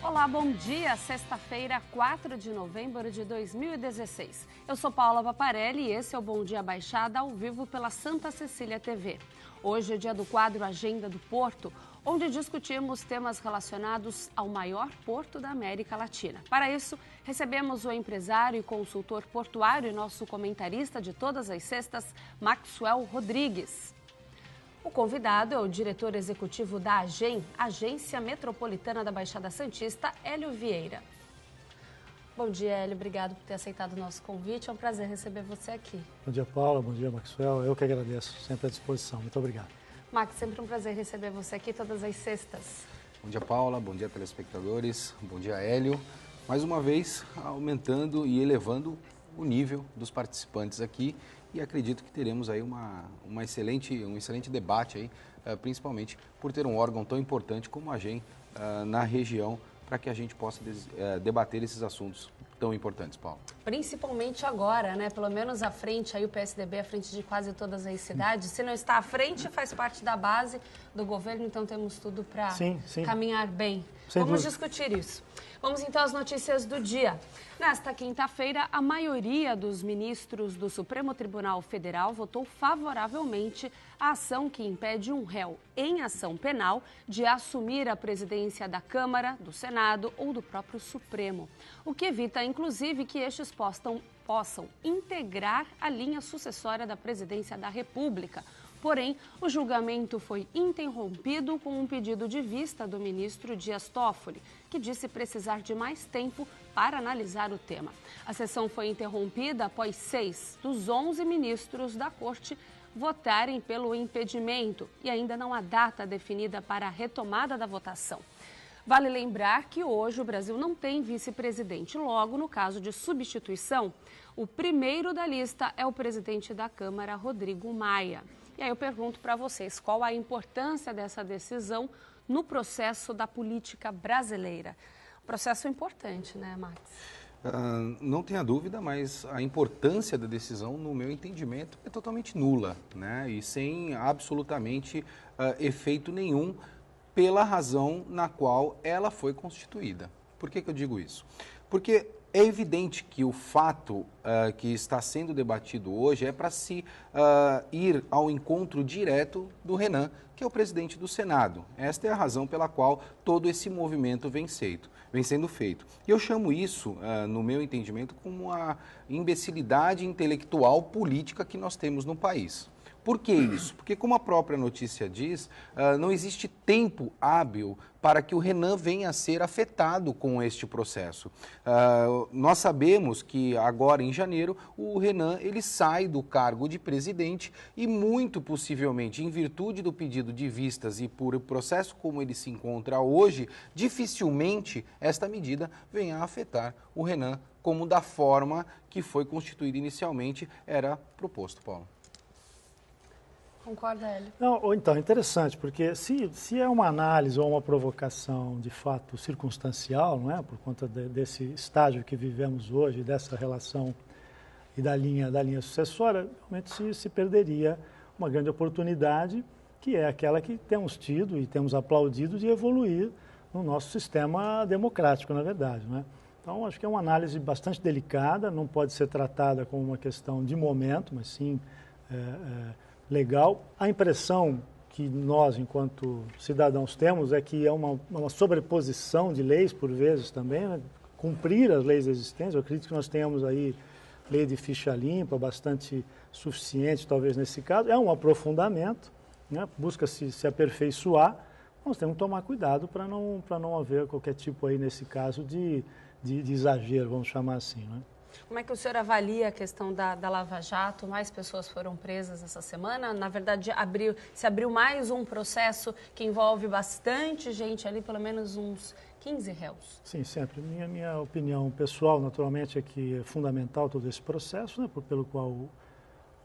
Olá, bom dia. Sexta-feira, 4 de novembro de 2016. Eu sou Paula Paparelli e esse é o Bom Dia Baixada ao vivo pela Santa Cecília TV. Hoje é dia do quadro Agenda do Porto, onde discutimos temas relacionados ao maior porto da América Latina. Para isso, recebemos o empresário e consultor portuário e nosso comentarista de todas as sextas, Maxwell Rodrigues. O convidado é o diretor executivo da AGEM, Agência Metropolitana da Baixada Santista, Hélio Vieira. Bom dia, Hélio. Obrigado por ter aceitado o nosso convite. É um prazer receber você aqui. Bom dia, Paula. Bom dia, Maxwell. Eu que agradeço. Sempre à disposição. Muito obrigado. Max, sempre um prazer receber você aqui todas as sextas. Bom dia, Paula. Bom dia, telespectadores. Bom dia, Hélio. Mais uma vez, aumentando e elevando o nível dos participantes aqui. E acredito que teremos aí um excelente debate, aí, principalmente por ter um órgão tão importante como a AGEM na região, para que a gente possa debater esses assuntos tão importantes, Paulo. Principalmente agora, né? Pelo menos à frente, aí o PSDB à frente de quase todas as cidades. Se não está à frente, faz parte da base do governo, então temos tudo para caminhar bem. Vamos discutir isso. Vamos então às notícias do dia. Nesta quinta-feira, a maioria dos ministros do Supremo Tribunal Federal votou favoravelmente a ação que impede um réu em ação penal de assumir a presidência da Câmara, do Senado ou do próprio Supremo, o que evita, inclusive, que estes possam integrar a linha sucessória da presidência da República. Porém, o julgamento foi interrompido com um pedido de vista do ministro Dias Toffoli, que disse precisar de mais tempo para analisar o tema. A sessão foi interrompida após 6 dos 11 ministros da Corte votarem pelo impedimento e ainda não há data definida para a retomada da votação. Vale lembrar que hoje o Brasil não tem vice-presidente. Logo, no caso de substituição, o primeiro da lista é o presidente da Câmara, Rodrigo Maia. E aí eu pergunto para vocês, qual a importância dessa decisão no processo da política brasileira? Processo importante, né, Max? Não tenha dúvida, mas a importância da decisão, no meu entendimento, é totalmente nula, né? E sem absolutamente efeito nenhum pela razão na qual ela foi constituída. Por que eu digo isso? Porque é evidente que o fato que está sendo debatido hoje é para se ir ao encontro direto do Renan, que é o presidente do Senado. Esta é a razão pela qual todo esse movimento vem sendo feito. E eu chamo isso, no meu entendimento, como a imbecilidade intelectual política que nós temos no país. Por que isso? Porque, como a própria notícia diz, não existe tempo hábil para que o Renan venha a ser afetado com este processo. Nós sabemos que agora, em janeiro, o Renan ele sai do cargo de presidente e, muito possivelmente, em virtude do pedido de vistas e por o processo como ele se encontra hoje, dificilmente esta medida venha a afetar o Renan como da forma que foi constituída inicialmente era proposto, Paulo. Concorda, Hélio? Não, então, interessante, porque se é uma análise ou uma provocação de fato circunstancial, não é, por conta desse estágio que vivemos hoje, dessa relação e da linha sucessória, realmente se perderia uma grande oportunidade, que é aquela que temos tido e temos aplaudido de evoluir no nosso sistema democrático, na verdade, não é? Então, acho que é uma análise bastante delicada, não pode ser tratada como uma questão de momento, mas sim legal. A impressão que nós, enquanto cidadãos, temos é que é uma sobreposição de leis, por vezes, também, né? Cumprir as leis existentes. Eu acredito que nós tenhamos aí lei de ficha limpa, bastante suficiente, talvez, nesse caso. É um aprofundamento, né? Busca-se aperfeiçoar. Nós temos que tomar cuidado para não haver qualquer tipo, aí, nesse caso, de exagero, vamos chamar assim, né? Como é que o senhor avalia a questão da Lava Jato? Mais pessoas foram presas essa semana? Na verdade, se abriu mais um processo que envolve bastante gente ali, pelo menos uns 15 réus. Sim, sempre. Minha opinião pessoal, naturalmente, é que é fundamental todo esse processo, né, pelo qual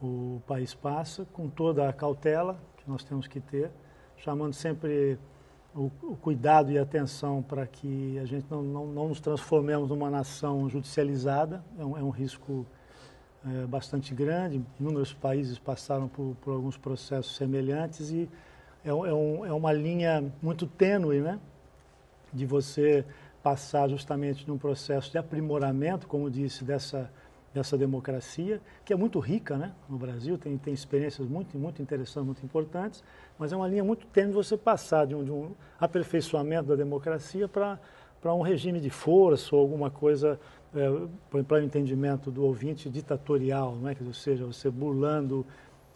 o país passa, com toda a cautela que nós temos que ter, chamando sempre o cuidado e atenção para que a gente não nos transformemos numa nação judicializada. É um risco bastante grande. Inúmeros países passaram por alguns processos semelhantes e é uma linha muito tênue, né, de você passar justamente num processo de aprimoramento, como disse, dessa democracia, que é muito rica, né, no Brasil, tem experiências muito interessantes, muito importantes, mas é uma linha muito tênue você passar de um aperfeiçoamento da democracia para um regime de força ou alguma coisa, para o entendimento do ouvinte, ditatorial, não é? Ou seja, você burlando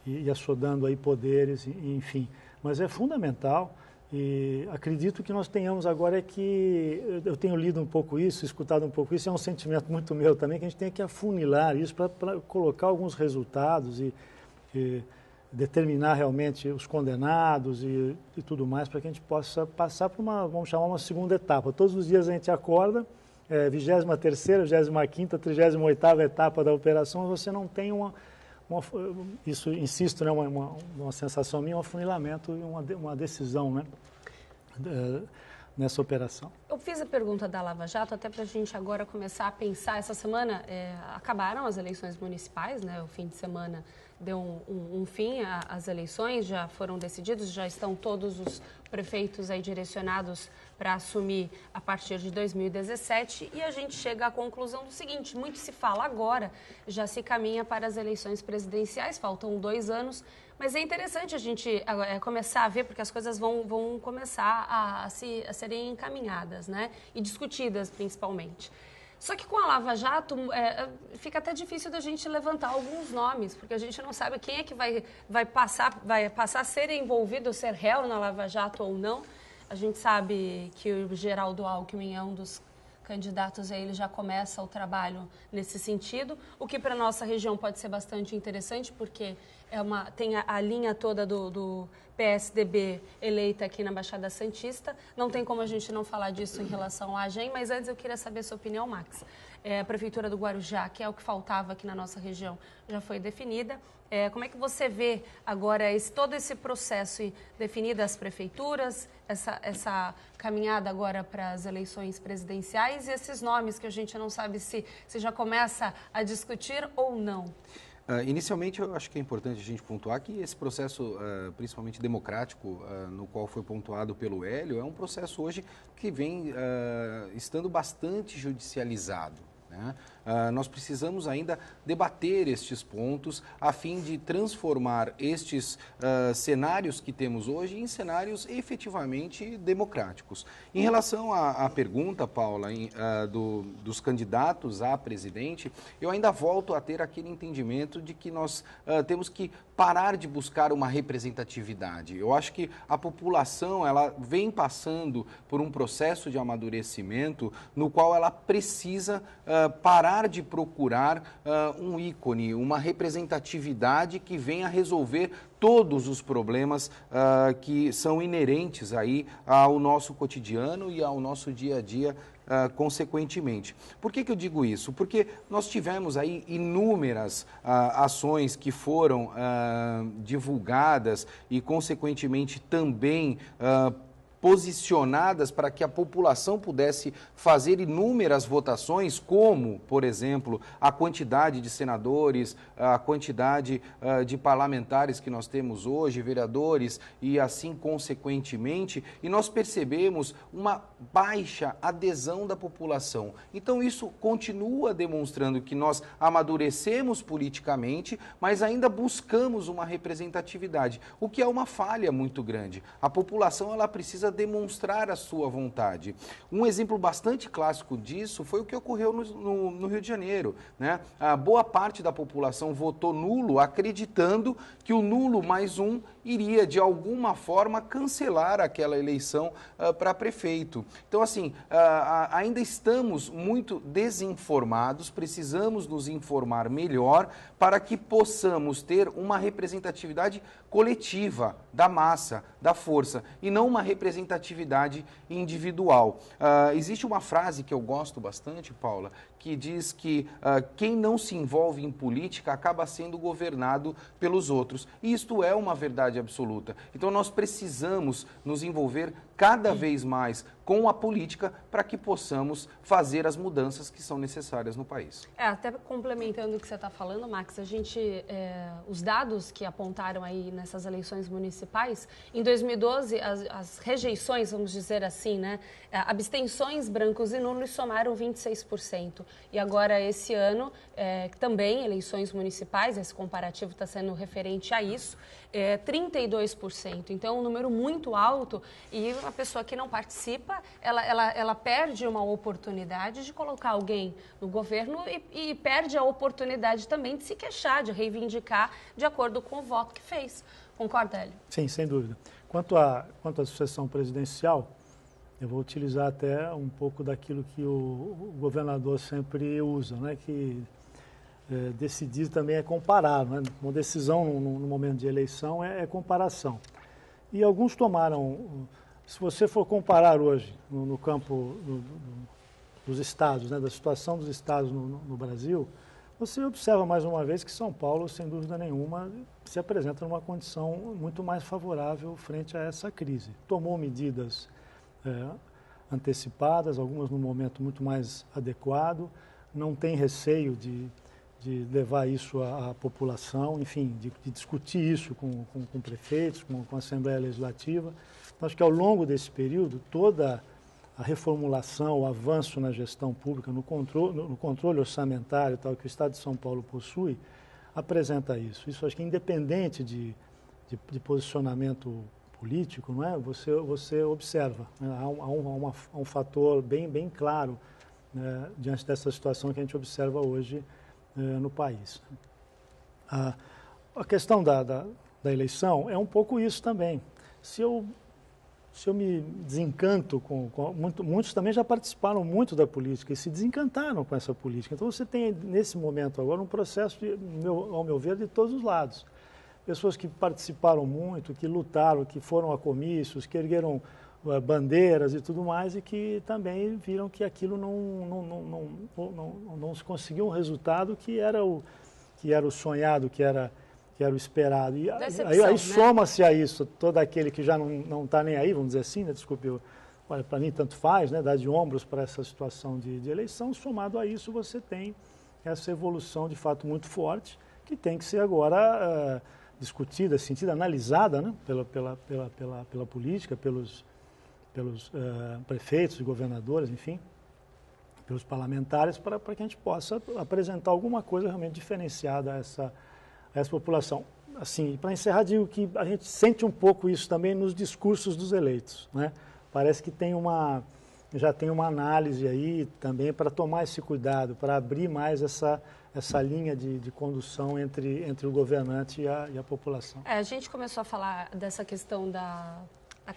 e assodando aí poderes, enfim. Mas é fundamental. E acredito que nós tenhamos agora eu tenho lido um pouco isso, escutado um pouco isso, é um sentimento muito meu também, que a gente tem que afunilar isso para colocar alguns resultados e determinar realmente os condenados e tudo mais, para que a gente possa passar para vamos chamar uma segunda etapa. Todos os dias a gente acorda, 23ª, 25ª, 38ª etapa da operação, você não tem isso, insisto, né, uma sensação minha, um afunilamento e uma decisão, né, nessa operação. Eu fiz a pergunta da Lava Jato até para a gente agora começar a pensar. Essa semana acabaram as eleições municipais, né, o fim de semana deu um fim às eleições, já foram decididos, já estão todos os prefeitos aí direcionados para assumir a partir de 2017 e a gente chega à conclusão do seguinte: muito se fala agora, já se caminha para as eleições presidenciais, faltam 2 anos, mas é interessante a gente começar a ver, porque as coisas vão começar a serem encaminhadas, né, e discutidas principalmente. Só que com a Lava Jato fica até difícil da gente levantar alguns nomes, porque a gente não sabe quem é que vai passar a ser envolvido, ser réu na Lava Jato ou não. A gente sabe que o Geraldo Alckmin é um dos candidatos, aí ele já começa o trabalho nesse sentido, o que para a nossa região pode ser bastante interessante, porque tem a linha toda do PSDB eleita aqui na Baixada Santista. Não tem como a gente não falar disso em relação à AGEM, mas antes eu queria saber a sua opinião, Max. A Prefeitura do Guarujá, que é o que faltava aqui na nossa região, já foi definida. Como é que você vê agora todo esse processo e definidas as prefeituras, essa caminhada agora para as eleições presidenciais e esses nomes que a gente não sabe se já começa a discutir ou não? Inicialmente, eu acho que é importante a gente pontuar que esse processo, principalmente democrático, no qual foi pontuado pelo Hélio, é um processo hoje que vem estando bastante judicializado, né? Nós precisamos ainda debater estes pontos a fim de transformar estes cenários que temos hoje em cenários efetivamente democráticos. Em relação à pergunta, Paula, dos candidatos a presidente, eu ainda volto a ter aquele entendimento de que nós temos que parar de buscar uma representatividade. Eu acho que a população ela vem passando por um processo de amadurecimento no qual ela precisa parar de procurar um ícone, uma representatividade que venha resolver todos os problemas que são inerentes aí ao nosso cotidiano e ao nosso dia a dia, consequentemente. Por que eu digo isso? Porque nós tivemos aí inúmeras ações que foram divulgadas e, consequentemente, também posicionadas para que a população pudesse fazer inúmeras votações, como, por exemplo, a quantidade de senadores, a quantidade de parlamentares que nós temos hoje, vereadores, e assim consequentemente, e nós percebemos uma baixa adesão da população. Então isso continua demonstrando que nós amadurecemos politicamente, mas ainda buscamos uma representatividade, o que é uma falha muito grande. A população ela precisa demonstrar a sua vontade. Um exemplo bastante clássico disso foi o que ocorreu no Rio de Janeiro, né? A boa parte da população votou nulo, acreditando que o nulo mais um iria, de alguma forma, cancelar aquela eleição para prefeito. Então, assim, ainda estamos muito desinformados, precisamos nos informar melhor para que possamos ter uma representatividade coletiva, da massa, da força, e não uma representatividade individual. Existe uma frase que eu gosto bastante, Paula, que diz que quem não se envolve em política acaba sendo governado pelos outros. E isto é uma verdade absoluta. Então nós precisamos nos envolver cada vez mais com a política para que possamos fazer as mudanças que são necessárias no país. Até complementando o que você está falando, Max, os dados que apontaram aí nessas eleições municipais, em 2012, as rejeições, vamos dizer assim, né, abstenções, brancos e nulos somaram 26%. E agora, esse ano, também eleições municipais, esse comparativo está sendo referente a isso, 32%. Então, um número muito alto, e a pessoa que não participa, ela perde uma oportunidade de colocar alguém no governo e perde a oportunidade também de se queixar, de reivindicar de acordo com o voto que fez. Concorda, Hélio? Sim, sem dúvida. Quanto à sucessão presidencial, eu vou utilizar até um pouco daquilo que o governador sempre usa, né? Que decidir também é comparar, né? Uma decisão no momento de eleição é comparação. E alguns tomaram, se você for comparar hoje no campo dos estados, né? Da situação dos estados no Brasil, você observa mais uma vez que São Paulo, sem dúvida nenhuma, se apresenta numa condição muito mais favorável frente a essa crise. Tomou medidas antecipadas, algumas num momento muito mais adequado, não tem receio de levar isso à população, enfim, de discutir isso com prefeitos, com a Assembleia Legislativa. Então, acho que ao longo desse período, toda a reformulação, o avanço na gestão pública, no controle orçamentário tal, que o Estado de São Paulo possui, apresenta isso. Isso acho que independente de posicionamento político, não é? Você observa, né? Há um fator bem claro, né, diante dessa situação que a gente observa hoje no país. A questão da eleição é um pouco isso também. Se eu me desencanto muitos também já participaram muito da política e se desencantaram com essa política. Então você tem nesse momento agora um processo, ao meu ver, de todos os lados. Pessoas que participaram muito, que lutaram, que foram a comícios, que ergueram bandeiras e tudo mais, e que também viram que aquilo não se conseguiu um resultado que era o sonhado, que era o esperado. E aí soma-se a isso todo aquele que já não está nem aí, vamos dizer assim, né? Desculpe, olha, para mim tanto faz, né? Dar de ombros para essa situação de eleição. Somado a isso, você tem essa evolução de fato muito forte, que tem que ser agora discutida, sentida, analisada, né? pela política, pelos prefeitos e governadores, enfim, pelos parlamentares, para que a gente possa apresentar alguma coisa realmente diferenciada a essa população. Assim, para encerrar, digo que a gente sente um pouco isso também nos discursos dos eleitos, né? Parece que já tem uma análise aí também para tomar esse cuidado, para abrir mais essa linha de condução entre o governante e a população. A gente começou a falar dessa questão da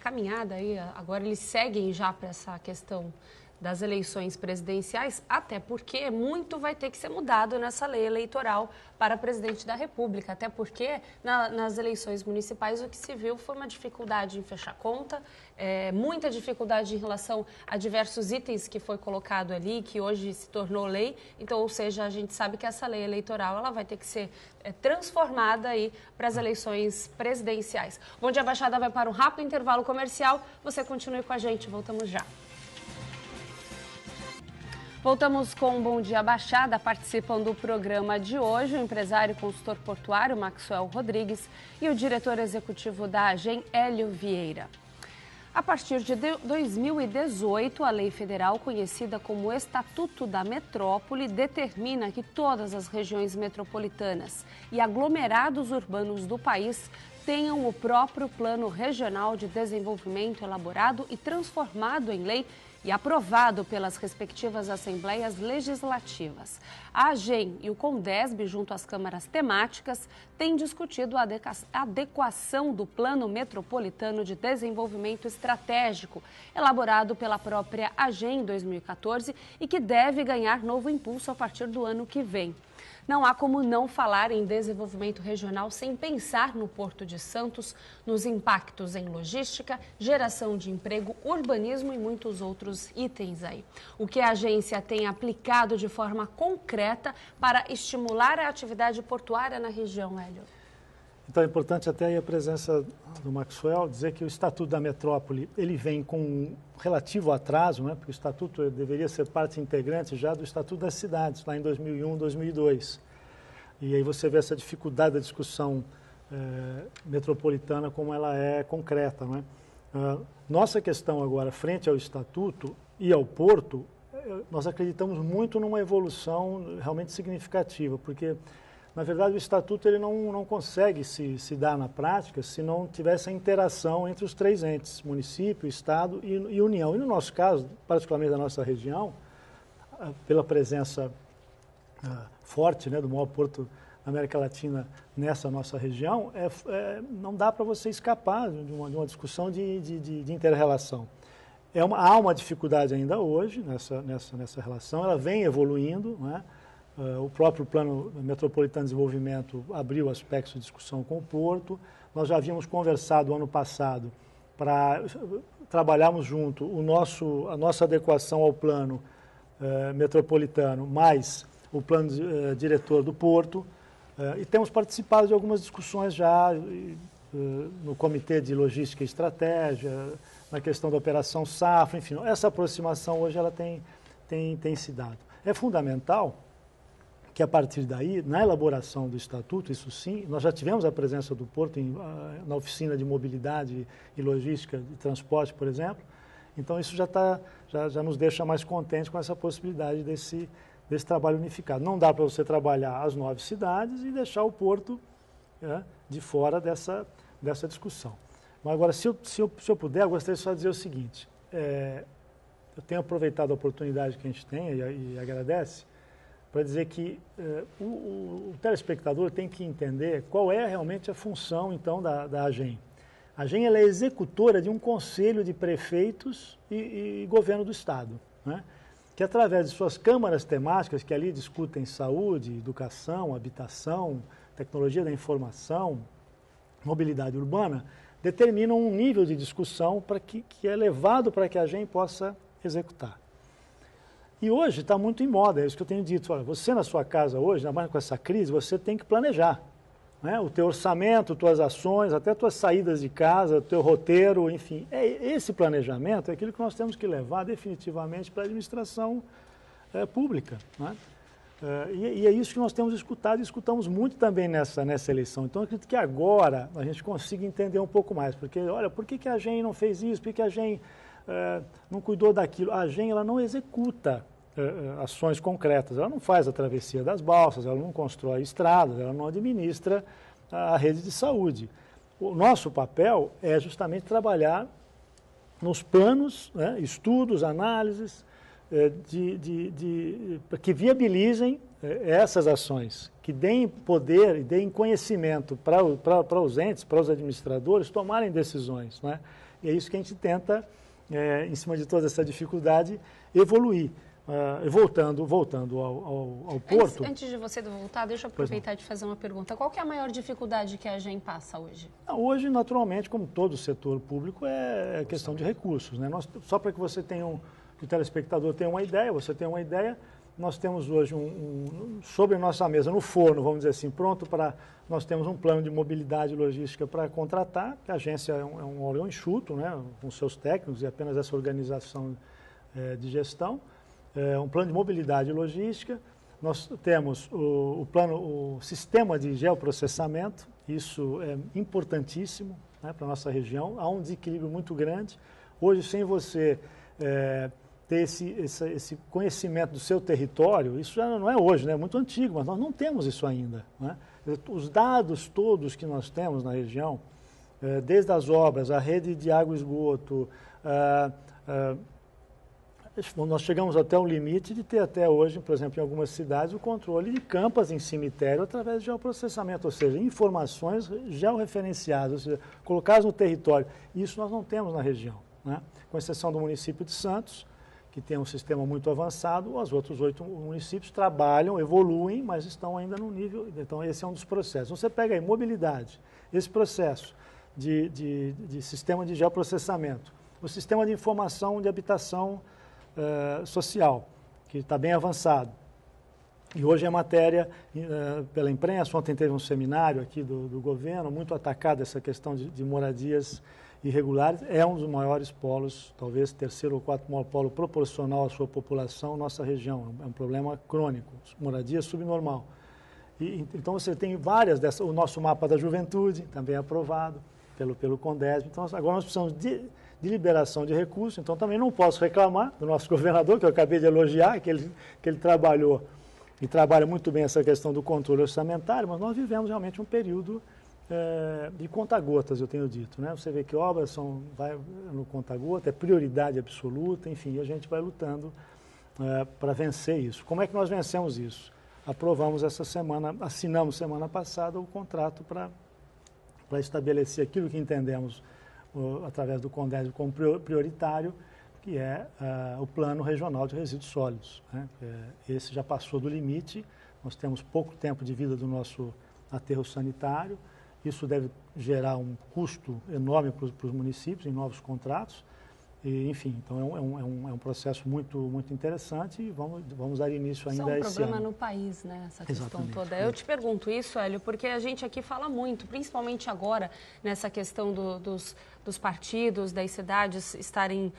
caminhada aí, agora eles seguem já para essa questão das eleições presidenciais, até porque muito vai ter que ser mudado nessa lei eleitoral para presidente da República, até porque nas eleições municipais o que se viu foi uma dificuldade em fechar conta, muita dificuldade em relação a diversos itens que foi colocado ali, que hoje se tornou lei. Então, ou seja, a gente sabe que essa lei eleitoral ela vai ter que ser transformada aí para as eleições presidenciais. Bom Dia Baixada vai para um rápido intervalo comercial. Você continue com a gente, voltamos já. Voltamos com o Bom Dia Baixada. Participam do programa de hoje o empresário e consultor portuário Maxwell Rodrigues e o diretor executivo da AGEM, Hélio Vieira. A partir de 2018, a lei federal, conhecida como Estatuto da Metrópole, determina que todas as regiões metropolitanas e aglomerados urbanos do país tenham o próprio Plano Regional de Desenvolvimento elaborado e transformado em lei e aprovado pelas respectivas Assembleias Legislativas. A AGEM e o CONDESB, junto às câmaras temáticas, têm discutido a adequação do Plano Metropolitano de Desenvolvimento Estratégico, elaborado pela própria AGEM em 2014 e que deve ganhar novo impulso a partir do ano que vem. Não há como não falar em desenvolvimento regional sem pensar no Porto de Santos, nos impactos em logística, geração de emprego, urbanismo e muitos outros itens aí. O que a agência tem aplicado de forma concreta para estimular a atividade portuária na região, Hélio? Então é importante até aí a presença do Maxwell, dizer que o Estatuto da Metrópole, ele vem com um relativo atraso, né, porque o Estatuto deveria ser parte integrante já do Estatuto das Cidades, lá em 2001, 2002. E aí você vê essa dificuldade da discussão metropolitana, como ela é concreta, né? Nossa questão agora, frente ao Estatuto e ao Porto, nós acreditamos muito numa evolução realmente significativa, porque, na verdade, o Estatuto ele não consegue se dar na prática se não tiver essa interação entre os três entes, município, Estado e União. E no nosso caso, particularmente da nossa região, pela presença forte, né, do maior porto da América Latina nessa nossa região, não dá para você escapar de uma discussão de inter-relação. Há uma dificuldade ainda hoje nessa relação, ela vem evoluindo, né? O próprio Plano Metropolitano de Desenvolvimento abriu aspectos de discussão com o Porto. Nós já havíamos conversado ano passado para trabalharmos junto a nossa adequação ao plano metropolitano, mais o plano diretor do Porto. E temos participado de algumas discussões já no Comitê de Logística e Estratégia, na questão da Operação Safra, enfim. Essa aproximação hoje ela tem se dado. É fundamental que a partir daí, na elaboração do Estatuto, isso sim, nós já tivemos a presença do Porto na oficina de mobilidade e logística de transporte, por exemplo, então isso já nos deixa mais contentes com essa possibilidade desse trabalho unificado. Não dá para você trabalhar as 9 cidades e deixar o Porto de fora dessa discussão. Mas agora, se eu puder, eu gostaria só de dizer o seguinte, eu tenho aproveitado a oportunidade que a gente tem e agradece, para dizer que o telespectador tem que entender qual é realmente a função, então, da AGEM. A AGEM ela é executora de um conselho de prefeitos e governo do Estado, né? Que através de suas câmaras temáticas, que ali discutem saúde, educação, habitação, tecnologia da informação, mobilidade urbana, determinam um nível de discussão que é levado para que a AGEM possa executar. E hoje está muito em moda, é isso que eu tenho dito. Olha, você na sua casa hoje, ainda mais com essa crise, você tem que planejar, né? O teu orçamento, tuas ações, até tuas saídas de casa, o teu roteiro, enfim. Esse planejamento é aquilo que nós temos que levar definitivamente para a administração pública, né? E é isso que nós temos escutado e escutamos muito também nessa eleição. Então, eu acredito que agora a gente consiga entender um pouco mais, porque, olha, por que a AGEM não fez isso, por que a AGEM não cuidou daquilo? A AGEM ela não executa ações concretas, ela não faz a travessia das balsas, ela não constrói estradas, ela não administra a rede de saúde. O nosso papel é justamente trabalhar nos planos, né, estudos, análises, que viabilizem essas ações, que deem poder e deem conhecimento para os entes, para os administradores tomarem decisões, né? E é isso que a gente tenta, em cima de toda essa dificuldade, evoluir. Voltando ao Porto... Antes de você voltar, deixa eu aproveitar de fazer uma pergunta. Qual que é a maior dificuldade que a AGEM passa hoje? Hoje, naturalmente, como todo o setor público, é questão de recursos, né? Só para que você tenha o telespectador tenha uma ideia, você tem uma ideia, nós temos hoje sobre a nossa mesa, no forno, vamos dizer assim, pronto para... Nós temos um plano de mobilidade e logística para contratar, que a agência é um órgão enxuto, né, com seus técnicos e apenas essa organização de gestão. Um plano de mobilidade e logística. Nós temos o sistema de geoprocessamento, isso é importantíssimo, né, para a nossa região. Há um desequilíbrio muito grande. Hoje, sem você ter esse conhecimento do seu território, isso já não é hoje, né, é muito antigo, mas nós não temos isso ainda, né? Os dados todos que nós temos na região, desde as obras, a rede de água e esgoto, nós chegamos até o limite de ter até hoje, por exemplo, em algumas cidades, o controle de campas em cemitério através de geoprocessamento, ou seja, informações georreferenciadas, ou seja, colocadas no território. Isso nós não temos na região, né? Com exceção do município de Santos, que tem um sistema muito avançado, os outros 8 municípios trabalham, evoluem, mas estão ainda no nível... Então, esse é um dos processos. Você pega aí mobilidade, esse processo de sistema de geoprocessamento, o sistema de informação de habitação social, que está bem avançado. E hoje é matéria pela imprensa. Ontem teve um seminário aqui do governo, muito atacado essa questão de moradias irregulares. É um dos maiores polos, talvez terceiro ou quarto maior polo proporcional à sua população, nossa região. É um problema crônico, moradia subnormal. Então você tem várias dessas, o nosso mapa da juventude também é aprovado pelo CONDESB. Então agora nós precisamos de liberação de recursos, então também não posso reclamar do nosso governador, que eu acabei de elogiar, que ele trabalhou e trabalha muito bem essa questão do controle orçamentário, mas nós vivemos realmente um período de conta-gotas, eu tenho dito, né? Você vê que obras vai no conta-gota, é prioridade absoluta, enfim, a gente vai lutando para vencer isso. Como é que nós vencemos isso? Aprovamos essa semana, assinamos semana passada o contrato para estabelecer aquilo que entendemos através do CONDESB como prioritário, que é o Plano Regional de Resíduos Sólidos, né? Esse já passou do limite, nós temos pouco tempo de vida do nosso aterro sanitário, isso deve gerar um custo enorme para os municípios em novos contratos, e, enfim, então é um processo muito, muito interessante e vamos dar início ainda a esse ano. Isso é um problema no país, né, essa questão toda. Eu te pergunto isso, Hélio, porque a gente aqui fala muito, principalmente agora, nessa questão dos partidos, das cidades estarem,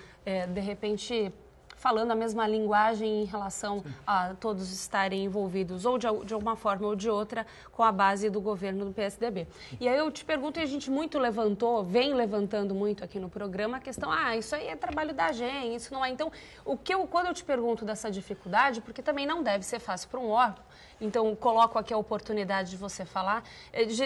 de repente, falando a mesma linguagem em relação a todos estarem envolvidos, ou de alguma forma ou de outra, com a base do governo do PSDB. E aí eu te pergunto, e a gente vem levantando muito aqui no programa, a questão, isso aí é trabalho da AGEM, isso não é. Então, quando eu te pergunto dessa dificuldade, porque também não deve ser fácil para um órgão, então coloco aqui a oportunidade de você falar,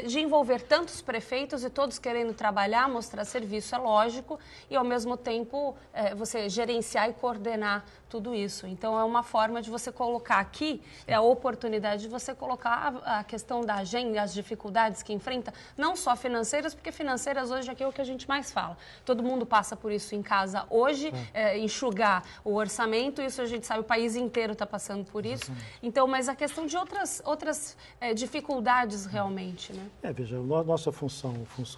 de envolver tantos prefeitos e todos querendo trabalhar, mostrar serviço, é lógico, e ao mesmo tempo você gerenciar e coordenar tudo isso. Então, é uma forma de você colocar aqui, é a oportunidade de você colocar a questão da agenda, as dificuldades que enfrenta, não só financeiras, porque financeiras hoje aqui é o que a gente mais fala. Todo mundo passa por isso em casa hoje, enxugar o orçamento, isso a gente sabe, o país inteiro está passando por isso. Então, mas a questão de outras dificuldades realmente, né? Veja, nossa função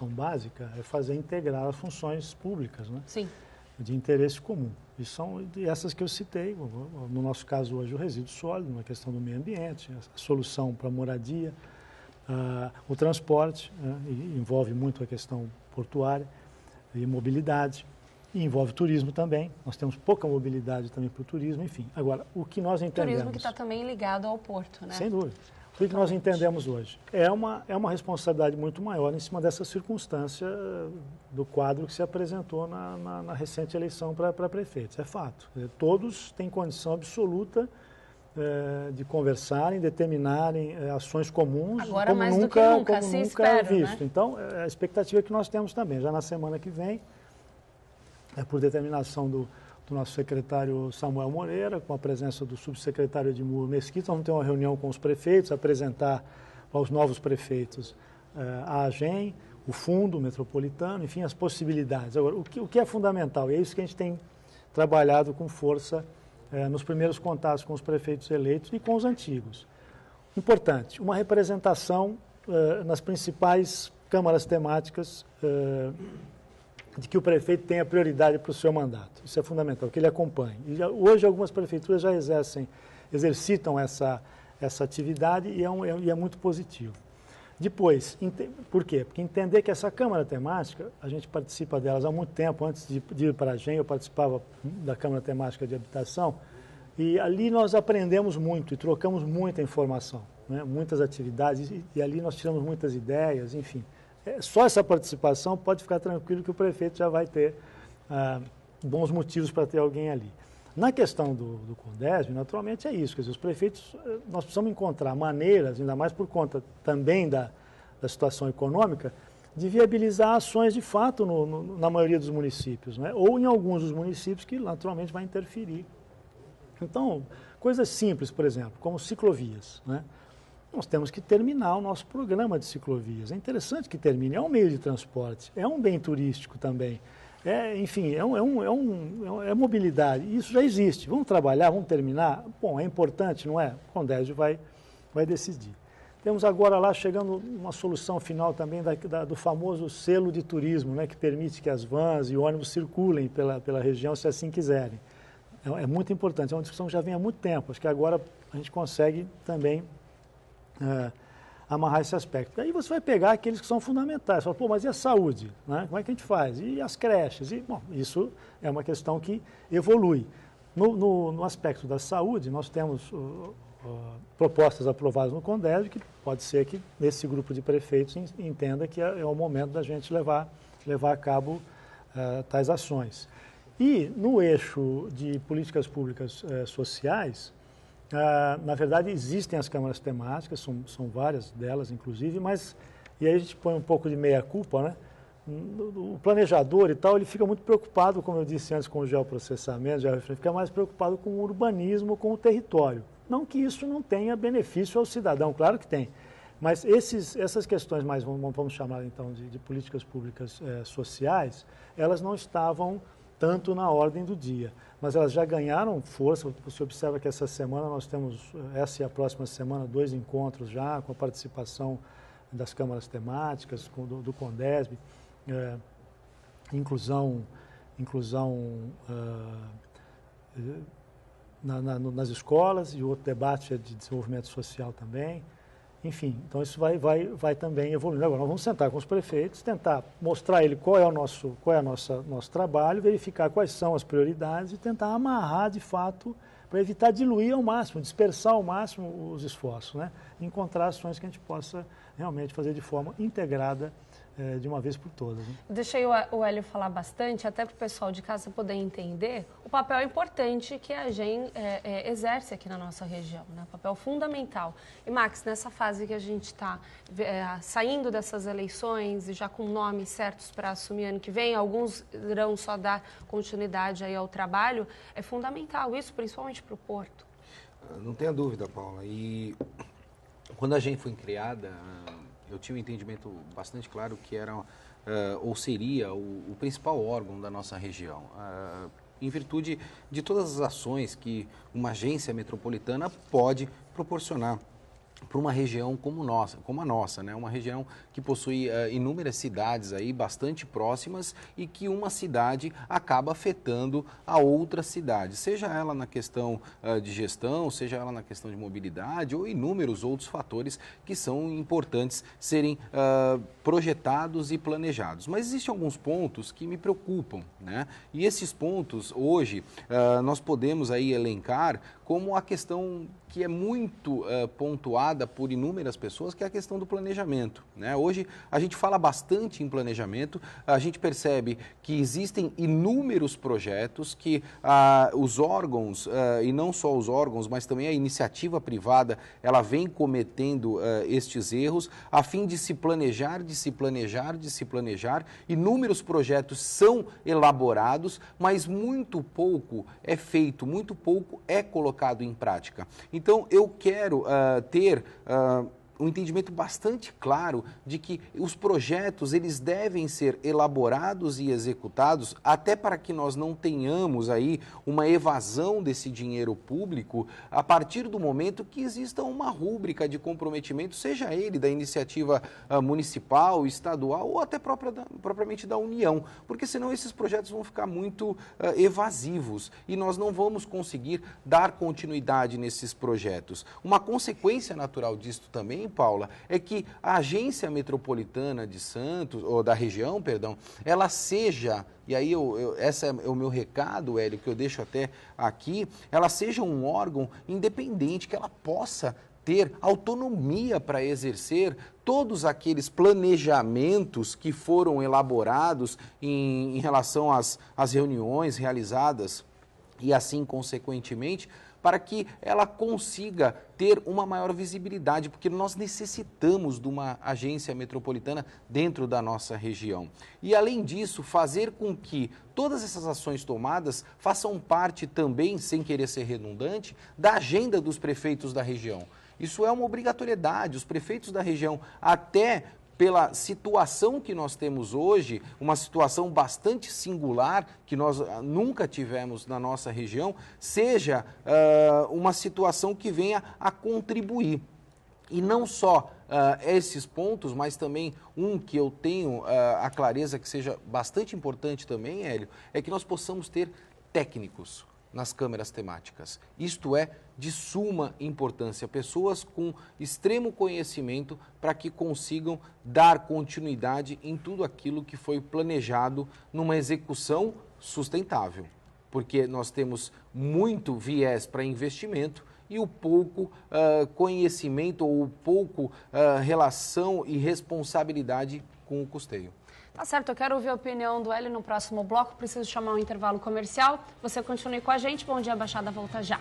básica é fazer integrar as funções públicas, né? Sim. De interesse comum. E são essas que eu citei, no nosso caso hoje o resíduo sólido, na questão do meio ambiente, a solução para a moradia, o transporte, envolve muito a questão portuária e mobilidade, e envolve turismo também, nós temos pouca mobilidade também para o turismo, enfim. Agora, o que nós entendemos... Turismo que está também ligado ao porto, né? Sem dúvida. O que nós entendemos hoje? É uma responsabilidade muito maior em cima dessa circunstância do quadro que se apresentou na recente eleição para prefeitos. É fato. Todos têm condição absoluta de conversarem, determinarem ações comuns, agora, como mais nunca, do que nunca, como nunca espero, visto. Né? Então, a expectativa que nós temos também, já na semana que vem, por determinação do nosso secretário Samuel Moreira, com a presença do subsecretário Edmur Mesquita, vamos ter uma reunião com os prefeitos, apresentar aos novos prefeitos a AGEM, o fundo metropolitano, enfim, as possibilidades. Agora, o que é fundamental, e é isso que a gente tem trabalhado com força nos primeiros contatos com os prefeitos eleitos e com os antigos. Importante, uma representação nas principais câmaras temáticas de que o prefeito tenha prioridade para o seu mandato. Isso é fundamental, que ele acompanhe. E hoje algumas prefeituras já exercitam essa atividade e é muito positivo. Depois, por quê? Porque entender que essa Câmara Temática, a gente participa delas há muito tempo, antes de ir para a AGEM, eu participava da Câmara Temática de Habitação, e ali nós aprendemos muito e trocamos muita informação, né? Muitas atividades, e ali nós tiramos muitas ideias, enfim. Só essa participação pode ficar tranquilo que o prefeito já vai ter bons motivos para ter alguém ali. Na questão do CONDESB, naturalmente é isso, quer dizer, os prefeitos, nós precisamos encontrar maneiras, ainda mais por conta também da situação econômica, de viabilizar ações de fato na maioria dos municípios, né? Ou em alguns dos municípios que naturalmente vai interferir. Então, coisas simples, por exemplo, como ciclovias, né? Nós temos que terminar o nosso programa de ciclovias. É interessante que termine, é um meio de transporte, é um bem turístico também. Enfim, é mobilidade, isso já existe. Vamos trabalhar, vamos terminar? Bom, é importante, não é? O CONDESB vai decidir. Temos agora lá chegando uma solução final também do famoso selo de turismo, né, que permite que as vans e ônibus circulem pela região se assim quiserem. é muito importante, é uma discussão que já vem há muito tempo, acho que agora a gente consegue também amarrar esse aspecto. Aí você vai pegar aqueles que são fundamentais, fala, pô, mas e a saúde? Né? Como é que a gente faz? E as creches? Bom, isso é uma questão que evolui. No aspecto da saúde, nós temos propostas aprovadas no CONDESB, que pode ser que esse grupo de prefeitos entenda que é o momento da gente levar a cabo tais ações. E no eixo de políticas públicas sociais, na verdade existem as câmaras temáticas, são várias delas inclusive, mas, e aí a gente põe um pouco de meia-culpa, né? O planejador e tal, ele fica muito preocupado, como eu disse antes, com o geoprocessamento, fica mais preocupado com o urbanismo, com o território. Não que isso não tenha benefício ao cidadão, claro que tem. Mas essas questões mais, vamos chamar então de políticas públicas sociais, elas não estavam tanto na ordem do dia. Mas elas já ganharam força. Você observa que essa semana nós temos, essa e a próxima semana, 2 encontros já com a participação das câmaras temáticas, do CONDESB, inclusão nas escolas, e o outro debate é de desenvolvimento social também. Enfim, então isso vai também evoluindo. Agora, nós vamos sentar com os prefeitos, tentar mostrar a ele qual é o nosso trabalho, verificar quais são as prioridades e tentar amarrar, de fato, para evitar diluir ao máximo, dispersar ao máximo os esforços, né? Encontrar ações que a gente possa realmente fazer de forma integrada de uma vez por todas. Né? Deixei o Hélio falar bastante, até para o pessoal de casa poder entender o papel importante que a AGEM exerce aqui na nossa região, né? Papel fundamental. E, Max, nessa fase que a gente está saindo dessas eleições e já com nomes certos para assumir ano que vem, alguns irão só dar continuidade aí ao trabalho, é fundamental isso, principalmente para o Porto. Não tenha dúvida, Paula. E quando a AGEM foi criada, eu tinha um entendimento bastante claro que era, ou seria, o principal órgão da nossa região. Em virtude de todas as ações que uma agência metropolitana pode proporcionar para uma região como a nossa, né? Uma região que possui inúmeras cidades aí bastante próximas e que uma cidade acaba afetando a outra cidade, seja ela na questão de gestão, seja ela na questão de mobilidade ou inúmeros outros fatores que são importantes serem projetados e planejados. Mas existem alguns pontos que me preocupam, né? E esses pontos hoje nós podemos aí elencar como a questão que é muito pontuada por inúmeras pessoas, que é a questão do planejamento, né? Hoje a gente fala bastante em planejamento, a gente percebe que existem inúmeros projetos que os órgãos, e não só os órgãos, mas também a iniciativa privada, ela vem cometendo estes erros a fim de se planejar, inúmeros projetos são elaborados, mas muito pouco é feito, muito pouco é colocado em prática. Então, eu quero ter um entendimento bastante claro de que os projetos eles devem ser elaborados e executados até para que nós não tenhamos aí uma evasão desse dinheiro público a partir do momento que exista uma rúbrica de comprometimento, seja ele da iniciativa municipal, estadual ou até propriamente da União, porque senão esses projetos vão ficar muito evasivos e nós não vamos conseguir dar continuidade nesses projetos. Uma consequência natural disto também, Paula, é que a agência metropolitana de Santos, ou da região, perdão, ela seja, e aí esse é o meu recado, Hélio, que eu deixo até aqui, ela seja um órgão independente, que ela possa ter autonomia para exercer todos aqueles planejamentos que foram elaborados em relação às reuniões realizadas e assim, consequentemente, para que ela consiga ter uma maior visibilidade, porque nós necessitamos de uma agência metropolitana dentro da nossa região. E, além disso, fazer com que todas essas ações tomadas façam parte também, sem querer ser redundante, da agenda dos prefeitos da região. Isso é uma obrigatoriedade, os prefeitos da região, até pela situação que nós temos hoje, uma situação bastante singular, que nós nunca tivemos na nossa região, seja uma situação que venha a contribuir. E não só esses pontos, mas também um que eu tenho a clareza que seja bastante importante também, Hélio, é que nós possamos ter técnicos. nas câmeras temáticas. Isto é de suma importância, pessoas com extremo conhecimento para que consigam dar continuidade em tudo aquilo que foi planejado numa execução sustentável, porque nós temos muito viés para investimento e o pouco conhecimento ou o pouco relação e responsabilidade com o custeio. Tá certo, eu quero ouvir a opinião do Hélio no próximo bloco, preciso chamar um intervalo comercial. Você continue com a gente, Bom Dia Baixada volta já.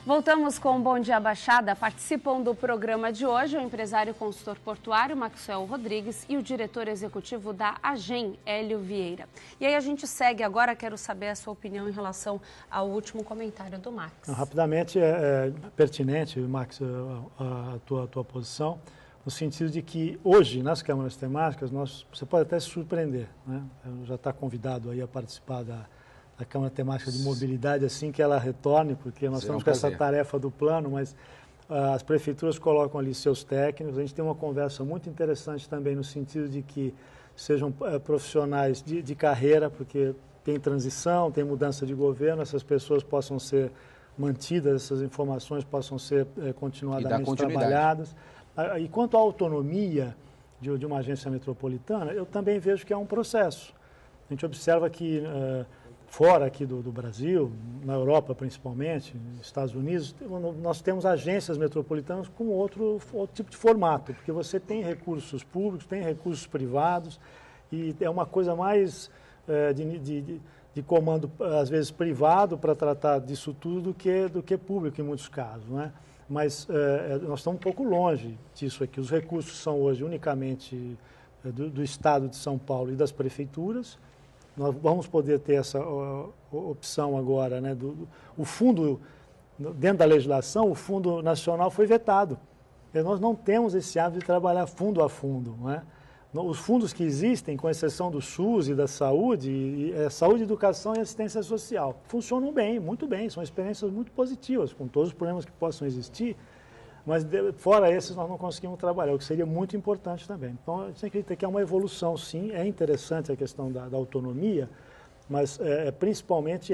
Voltamos com o Bom Dia Baixada. Participam do programa de hoje o empresário e consultor portuário Maxwell Rodrigues e o diretor executivo da AGEM, Hélio Vieira. E aí a gente segue agora, quero saber a sua opinião em relação ao último comentário do Max. Rapidamente, é pertinente, Max, a tua posição, no sentido de que hoje, nas câmaras temáticas, você pode até se surpreender, né? Já está convidado aí a participar da Câmara Temática de Mobilidade, assim que ela retorne, porque nós estamos com essa tarefa do plano, mas as prefeituras colocam ali seus técnicos. A gente tem uma conversa muito interessante também no sentido de que sejam profissionais de carreira, porque tem transição, tem mudança de governo, essas pessoas possam ser mantidas, essas informações possam ser continuadamente trabalhadas. E quanto à autonomia de uma agência metropolitana, eu também vejo que é um processo. A gente observa que fora aqui do Brasil, na Europa principalmente, nos Estados Unidos, nós temos agências metropolitanas com outro tipo de formato, porque você tem recursos públicos, tem recursos privados, e é uma coisa mais de comando, às vezes, privado para tratar disso tudo do que público em muitos casos, né? Mas nós estamos um pouco longe disso aqui. Os recursos são hoje unicamente do Estado de São Paulo e das prefeituras. Nós vamos poder ter essa opção agora, né? O fundo, dentro da legislação, o Fundo Nacional foi vetado. E nós não temos esse hábito de trabalhar fundo a fundo, não é? Os fundos que existem, com exceção do SUS e da saúde, saúde, educação e assistência social, funcionam bem, muito bem, são experiências muito positivas, com todos os problemas que possam existir, mas fora esses nós não conseguimos trabalhar, o que seria muito importante também. Então, a gente acredita que é uma evolução, sim, é interessante a questão da autonomia, mas principalmente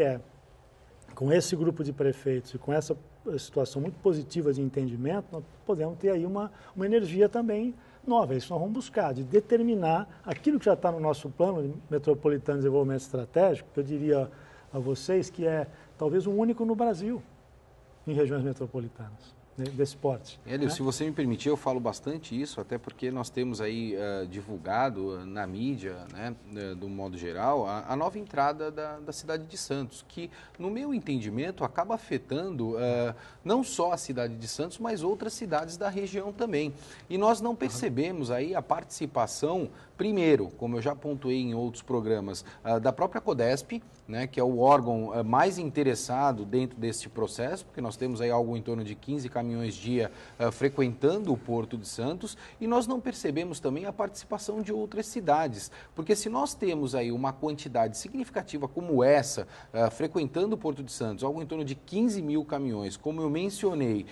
com esse grupo de prefeitos e com essa situação muito positiva de entendimento, nós podemos ter aí uma energia também nova. É isso que nós vamos buscar, de determinar aquilo que já está no nosso plano metropolitano de desenvolvimento estratégico, que eu diria a vocês que é talvez o único no Brasil, em regiões metropolitanas, desse porte. Hélio, se você me permitir, eu falo bastante isso, até porque nós temos aí divulgado na mídia, né, do modo geral, a nova entrada da cidade de Santos, que, no meu entendimento, acaba afetando não só a cidade de Santos, mas outras cidades da região também. E nós não percebemos aí a participação, primeiro, como eu já pontuei em outros programas, da própria CODESP, né, que é o órgão mais interessado dentro deste processo, porque nós temos aí algo em torno de 15 caminhões-dia frequentando o Porto de Santos, e nós não percebemos também a participação de outras cidades, porque se nós temos aí uma quantidade significativa como essa, frequentando o Porto de Santos, algo em torno de 15 mil caminhões, como eu mencionei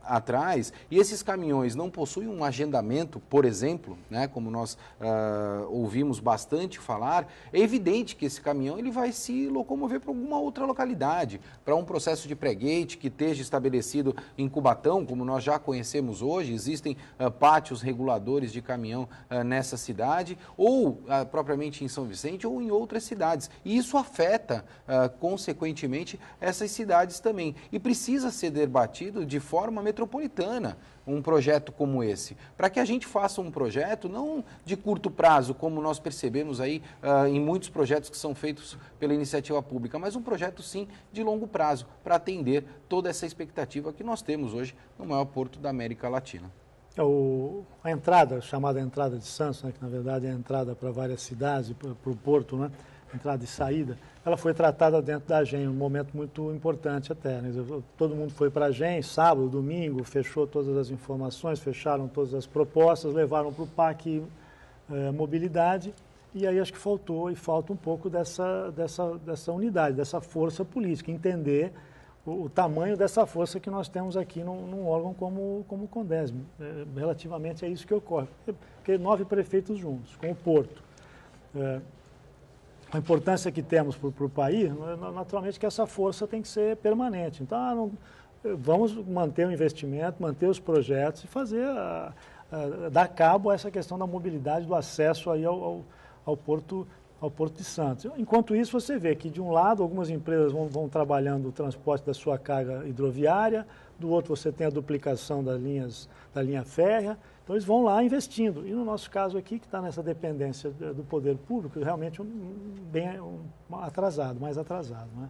atrás, e esses caminhões não possuem um agendamento, por exemplo, né, como nós ouvimos bastante falar, é evidente que esse caminhão ele vai se locomover para alguma outra localidade, para um processo de pré-gate que esteja estabelecido em Cubatão, como nós já conhecemos hoje, existem pátios reguladores de caminhão nessa cidade, ou propriamente em São Vicente, ou em outras cidades. E isso afeta, consequentemente, essas cidades também. E precisa ser debatido de forma metropolitana, um projeto como esse, para que a gente faça um projeto não de curto prazo, como nós percebemos aí em muitos projetos que são feitos pela iniciativa pública, mas um projeto sim de longo prazo, para atender toda essa expectativa que nós temos hoje no maior porto da América Latina. A entrada, chamada entrada de Santos, né, que na verdade é a entrada para várias cidades, para o porto, né, entrada e saída, ela foi tratada dentro da AGEM, um momento muito importante até. Né? Todo mundo foi para a AGEM, sábado, domingo, fechou todas as informações, fecharam todas as propostas, levaram para o PAC Mobilidade, e aí acho que falta um pouco dessa unidade, dessa força política, entender o tamanho dessa força que nós temos aqui num órgão como o CONDESB. Relativamente a isso que ocorre, porque 9 prefeitos juntos, com o Porto. a importância que temos para o país, naturalmente que essa força tem que ser permanente. Então, vamos manter o investimento, manter os projetos e fazer, dar cabo a essa questão da mobilidade, do acesso aí ao Porto de Santos. Enquanto isso, você vê que, de um lado, algumas empresas vão trabalhando o transporte da sua carga hidroviária, do outro você tem a duplicação da linha férrea, então eles vão lá investindo. E no nosso caso aqui, que está nessa dependência do poder público, realmente mais atrasado. Né?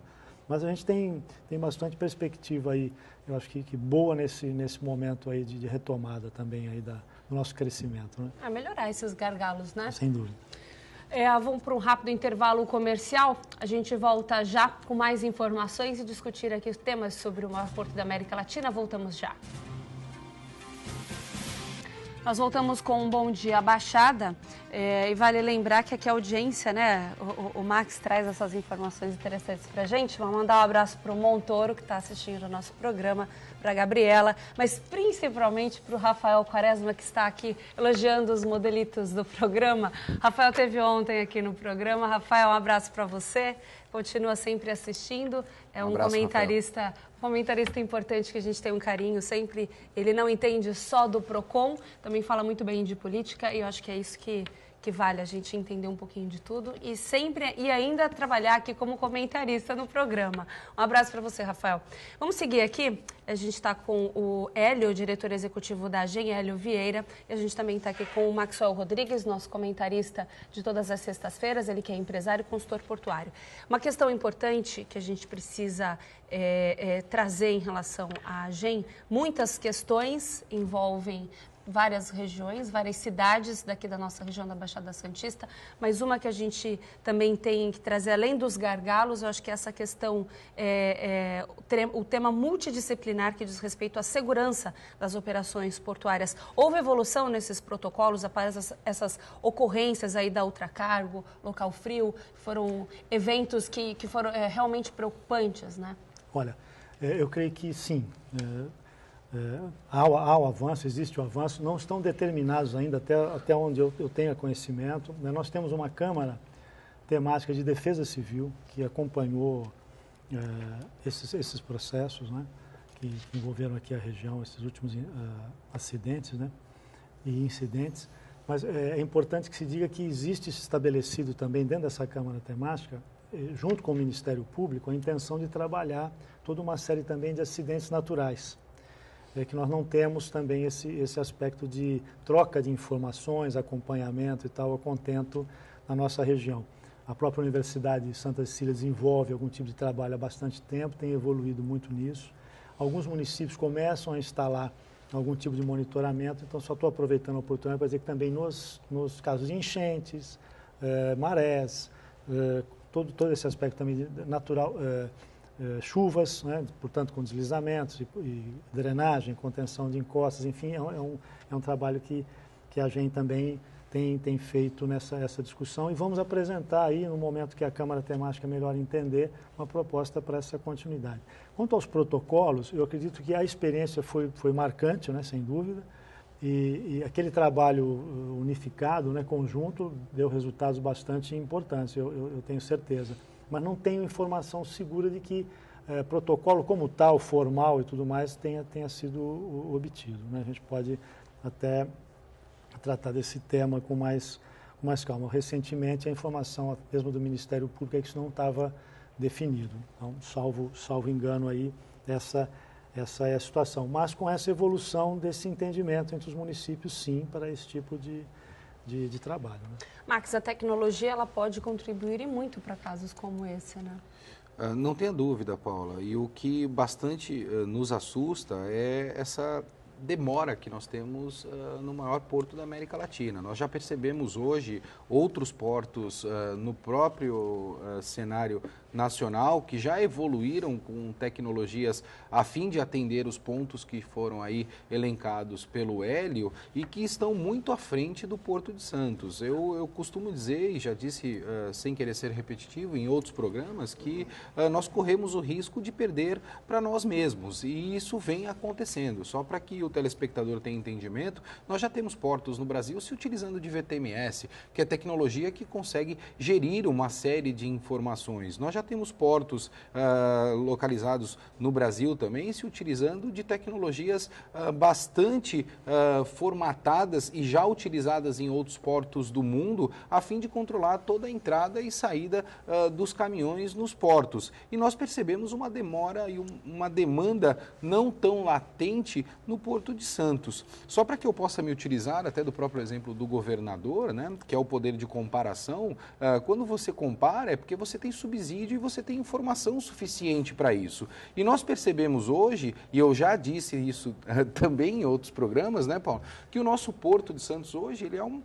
Mas a gente tem bastante perspectiva aí, eu acho que boa nesse momento aí de retomada também aí do nosso crescimento. Né? Melhorar esses gargalos, né? Sem dúvida. Vamos para um rápido intervalo comercial. A gente volta já com mais informações e discutir aqui os temas sobre o maior porto da América Latina. Voltamos já. Nós voltamos com um Bom Dia Baixada e vale lembrar que aqui a audiência, né? O Max traz essas informações interessantes para a gente. Vamos mandar um abraço para o Montoro, que está assistindo o nosso programa, para a Gabriela, mas principalmente para o Rafael Quaresma, que está aqui elogiando os modelitos do programa. Rafael esteve ontem aqui no programa. Rafael, um abraço para você. Continua sempre assistindo. É um comentarista importante que a gente tem um carinho sempre. Ele não entende só do PROCON, também fala muito bem de política e eu acho que é isso que vale a gente entender um pouquinho de tudo e ainda trabalhar aqui como comentarista no programa. Um abraço para você, Rafael. Vamos seguir aqui. A gente está com o Hélio, diretor executivo da AGEM, Hélio Vieira, e a gente também está aqui com o Maxwell Rodrigues, nosso comentarista de todas as sextas-feiras, ele que é empresário e consultor portuário. Uma questão importante que a gente precisa trazer em relação à AGEM, muitas questões envolvem várias regiões, várias cidades daqui da nossa região da Baixada Santista, mas uma que a gente também tem que trazer, além dos gargalos, eu acho que essa questão, o tema multidisciplinar que diz respeito à segurança das operações portuárias. Houve evolução nesses protocolos após essas ocorrências aí da ultracargo, local frio, foram eventos que foram realmente preocupantes, né? Olha, eu creio que sim. Há o avanço, existe o avanço, não estão determinados ainda, até onde eu tenha conhecimento. Nós temos uma Câmara temática de defesa civil que acompanhou esses processos, né, que envolveram aqui a região, esses últimos acidentes, né, e incidentes. Mas é importante que se diga que existe estabelecido também dentro dessa Câmara temática, junto com o Ministério Público, a intenção de trabalhar toda uma série também de acidentes naturais. Que nós não temos também esse aspecto de troca de informações, acompanhamento e tal, a contento na nossa região. A própria Universidade de Santa Cecília desenvolve algum tipo de trabalho há bastante tempo, tem evoluído muito nisso. Alguns municípios começam a instalar algum tipo de monitoramento, então só estou aproveitando a oportunidade para dizer que também nos casos de enchentes, marés, todo esse aspecto também natural, chuvas, né, portanto com deslizamentos e drenagem, contenção de encostas, enfim, é um trabalho que a gente também tem feito essa discussão e vamos apresentar aí, no momento que a Câmara Temática melhor entender, uma proposta para essa continuidade. Quanto aos protocolos, eu acredito que a experiência foi marcante, né, sem dúvida, e aquele trabalho unificado, né, conjunto, deu resultados bastante importantes, eu tenho certeza. Mas não tenho informação segura de que protocolo como tal, formal e tudo mais, tenha sido obtido. Né? A gente pode até tratar desse tema com mais calma. Recentemente, a informação mesmo do Ministério Público é que isso não estava definido. Então, salvo engano aí, essa é a situação. Mas com essa evolução desse entendimento entre os municípios, sim, para esse tipo de trabalho. Né? Max, a tecnologia ela pode contribuir e muito para casos como esse, né? Não tenha dúvida, Paula. E o que bastante nos assusta é essa demora que nós temos no maior porto da América Latina. Nós já percebemos hoje outros portos no próprio cenário nacional, que já evoluíram com tecnologias a fim de atender os pontos que foram aí elencados pelo Hélio e que estão muito à frente do Porto de Santos. Eu costumo dizer, e já disse sem querer ser repetitivo em outros programas, que nós corremos o risco de perder para nós mesmos, e isso vem acontecendo. Só para que o telespectador tenha entendimento, nós já temos portos no Brasil se utilizando de VTMS, que é tecnologia que consegue gerir uma série de informações. Nós já temos portos localizados no Brasil também se utilizando de tecnologias bastante formatadas e já utilizadas em outros portos do mundo, a fim de controlar toda a entrada e saída dos caminhões nos portos. E nós percebemos uma demora e uma demanda não tão latente no Porto de Santos. Só para que eu possa me utilizar até do próprio exemplo do governador, né, que é o poder de comparação, quando você compara é porque você tem subsídio e você tem informação suficiente para isso. E nós percebemos hoje, e eu já disse isso também em outros programas, né, Paulo, que o nosso Porto de Santos hoje ele é um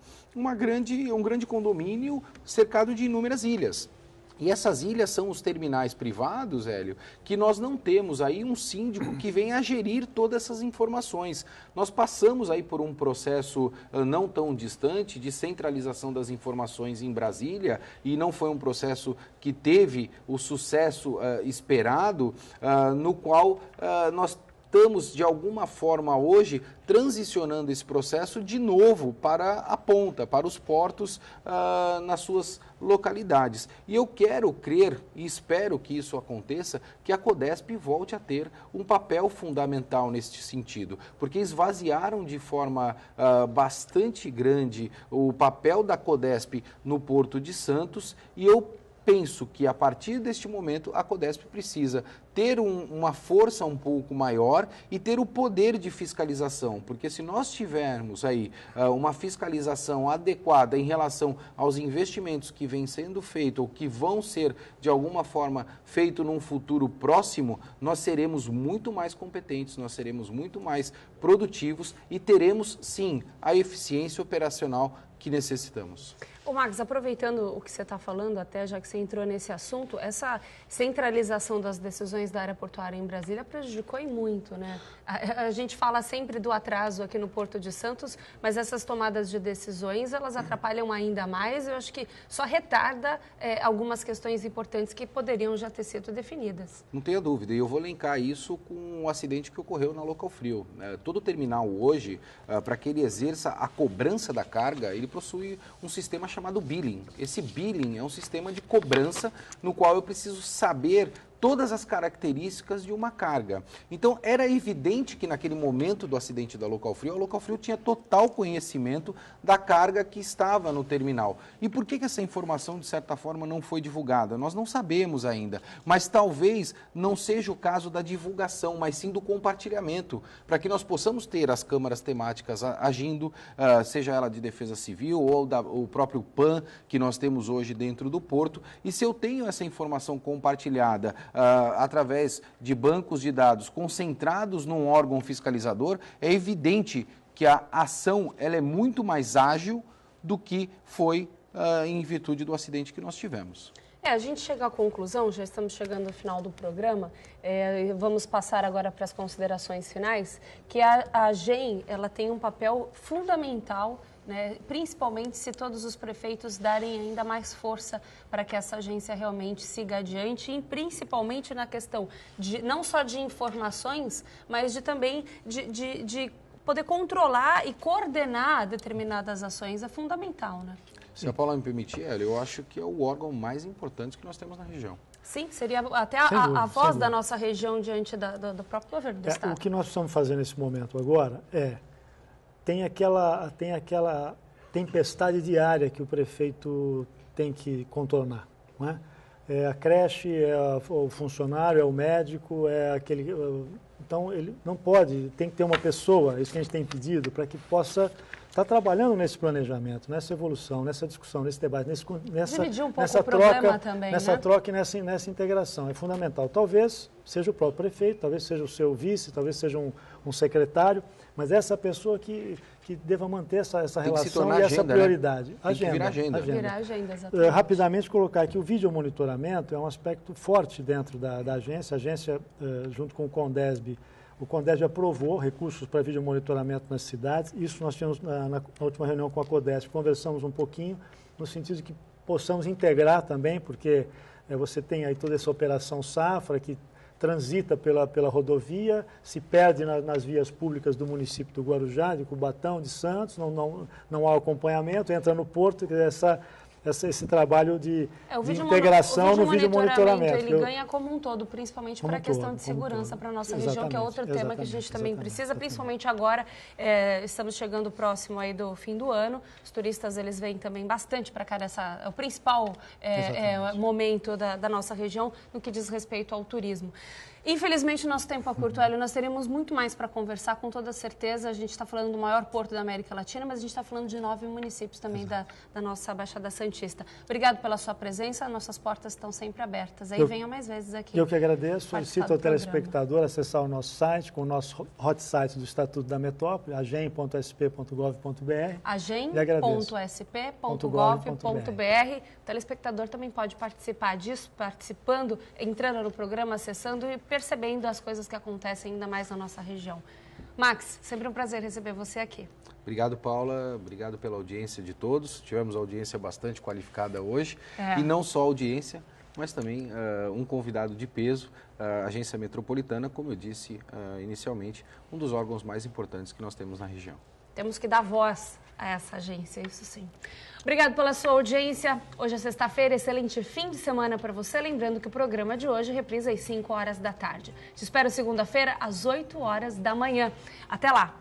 grande condomínio cercado de inúmeras ilhas. E essas ilhas são os terminais privados, Hélio, que nós não temos aí um síndico que venha a gerir todas essas informações. Nós passamos aí por um processo não tão distante de centralização das informações em Brasília e não foi um processo que teve o sucesso esperado, no qual nós estamos, de alguma forma, hoje, transicionando esse processo de novo para a ponta, para os portos nas suas localidades. E eu quero crer, e espero que isso aconteça, que a Codesp volte a ter um papel fundamental neste sentido, porque esvaziaram de forma bastante grande o papel da Codesp no Porto de Santos, e eu penso que, a partir deste momento, a Codesp precisa ter uma força um pouco maior e ter o poder de fiscalização, porque se nós tivermos aí uma fiscalização adequada em relação aos investimentos que vêm sendo feitos ou que vão ser, de alguma forma, feitos num futuro próximo, nós seremos muito mais competentes, nós seremos muito mais produtivos e teremos, sim, a eficiência operacional que necessitamos. Ô Max, aproveitando o que você está falando, até já que você entrou nesse assunto, essa centralização das decisões da área portuária em Brasília prejudicou e muito, né? A gente fala sempre do atraso aqui no Porto de Santos, mas essas tomadas de decisões, elas atrapalham ainda mais. Eu acho que só retarda algumas questões importantes que poderiam já ter sido definidas. Não tenha dúvida, e eu vou linkar isso com o acidente que ocorreu na Local Frio. Todo terminal hoje, para que ele exerça a cobrança da carga, ele possui um sistema chamado billing. Esse billing é um sistema de cobrança no qual eu preciso saber todas as características de uma carga. Então, era evidente que naquele momento do acidente da Local Frio, a Local Frio tinha total conhecimento da carga que estava no terminal. E por que essa informação, de certa forma, não foi divulgada? Nós não sabemos ainda, mas talvez não seja o caso da divulgação, mas sim do compartilhamento, para que nós possamos ter as câmaras temáticas agindo, seja ela de defesa civil ou o próprio PAN, que nós temos hoje dentro do porto, e se eu tenho essa informação compartilhada através de bancos de dados concentrados num órgão fiscalizador, é evidente que a ação ela é muito mais ágil do que foi em virtude do acidente que nós tivemos. A gente chega à conclusão, já estamos chegando ao final do programa, vamos passar agora para as considerações finais, que a AGEM ela tem um papel fundamental, né, principalmente se todos os prefeitos darem ainda mais força para que essa agência realmente siga adiante, e principalmente na questão de não só de informações, mas também de poder controlar e coordenar determinadas ações é fundamental, né? Se a Paula me permitir, eu acho que é o órgão mais importante que nós temos na região. Sim, seria até a voz da nossa região diante do próprio governo do Estado. O que nós precisamos fazer nesse momento agora tem aquela tempestade diária que o prefeito tem que contornar, não é? É a creche, é o funcionário, é o médico, é aquele... Então, ele não pode, tem que ter uma pessoa, isso que a gente tem pedido, para que possa estar trabalhando nesse planejamento, nessa evolução, nessa discussão, nesse debate, nessa troca, também, nessa troca e nessa integração. É fundamental. Talvez seja o próprio prefeito, talvez seja o seu vice, talvez seja um secretário, mas essa pessoa que que deva manter essa relação e essa prioridade. Né? Agenda. Virar agenda, exatamente. Rapidamente colocar que o videomonitoramento é um aspecto forte dentro da agência. A agência, junto com o CONDESB aprovou recursos para videomonitoramento nas cidades. Isso nós tínhamos na última reunião com a CODESB, conversamos um pouquinho, no sentido de que possamos integrar também, porque você tem aí toda essa operação Safra, que transita pela rodovia, se perde nas vias públicas do município do Guarujá, de Cubatão, de Santos, não há acompanhamento, entra no porto, esse trabalho de integração no vídeo monitoramento. Ele ganha como um todo, principalmente para a questão de segurança para a nossa região, que é outro tema que a gente também precisa, principalmente agora, estamos chegando próximo aí do fim do ano, os turistas eles vêm também bastante para cá, é o principal momento da nossa região no que diz respeito ao turismo. Infelizmente, o nosso tempo é curto, Hélio. Nós teremos muito mais para conversar, com toda certeza. A gente está falando do maior porto da América Latina, mas a gente está falando de 9 municípios também da nossa Baixada Santista. Obrigado pela sua presença. Nossas portas estão sempre abertas. Aí venha mais vezes aqui. Eu que agradeço. Solicito ao telespectador acessar o nosso site, com o nosso hot site do Estatuto da Metrópole, agem.sp.gov.br. agem.sp.gov.br. O telespectador também pode participar disso, participando, entrando no programa, acessando e percebendo as coisas que acontecem ainda mais na nossa região. Max, sempre um prazer receber você aqui. Obrigado, Paula. Obrigado pela audiência de todos. Tivemos audiência bastante qualificada hoje. E não só audiência, mas também um convidado de peso, a Agência Metropolitana, como eu disse inicialmente, um dos órgãos mais importantes que nós temos na região. Temos que dar voz a essa agência, isso sim. Obrigado pela sua audiência. Hoje é sexta-feira, excelente fim de semana para você. Lembrando que o programa de hoje reprisa às 5 horas da tarde. Te espero segunda-feira, às 8 horas da manhã. Até lá!